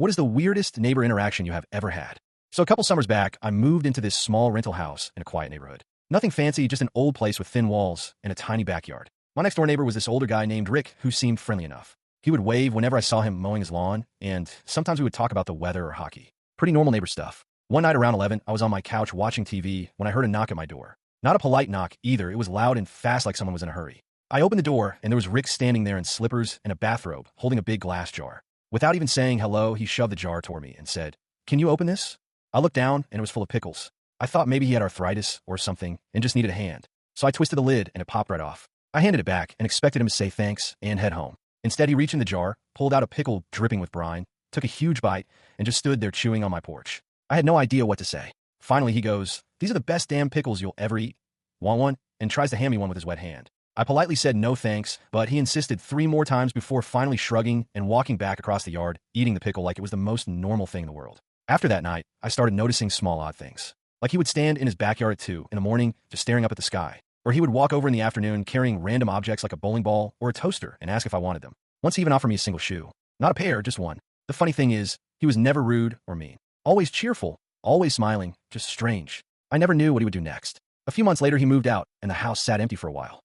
What is the weirdest neighbor interaction you have ever had? So a couple summers back, I moved into this small rental house in a quiet neighborhood. Nothing fancy, just an old place with thin walls and a tiny backyard. My next door neighbor was this older guy named Rick who seemed friendly enough. He would wave whenever I saw him mowing his lawn, and sometimes we would talk about the weather or hockey. Pretty normal neighbor stuff. One night around 11, I was on my couch watching TV when I heard a knock at my door. Not a polite knock either, it was loud and fast like someone was in a hurry. I opened the door, and there was Rick standing there in slippers and a bathrobe, holding a big glass jar. Without even saying hello, he shoved the jar toward me and said, "Can you open this?" I looked down, and it was full of pickles. I thought maybe he had arthritis or something and just needed a hand. So I twisted the lid, and it popped right off. I handed it back and expected him to say thanks and head home. Instead, he reached in the jar, pulled out a pickle dripping with brine, took a huge bite, and just stood there chewing on my porch. I had no idea what to say. Finally, he goes, "These are the best damn pickles you'll ever eat. Want one?" and tries to hand me one with his wet hand. I politely said no thanks, but he insisted 3 more times before finally shrugging and walking back across the yard, eating the pickle like it was the most normal thing in the world. After that night, I started noticing small odd things. Like he would stand in his backyard at 2 in the morning, just staring up at the sky. Or he would walk over in the afternoon carrying random objects like a bowling ball or a toaster and ask if I wanted them. Once he even offered me a single shoe. Not a pair, just one. The funny thing is, he was never rude or mean. Always cheerful, always smiling, just strange. I never knew what he would do next. A few months later, he moved out, and the house sat empty for a while.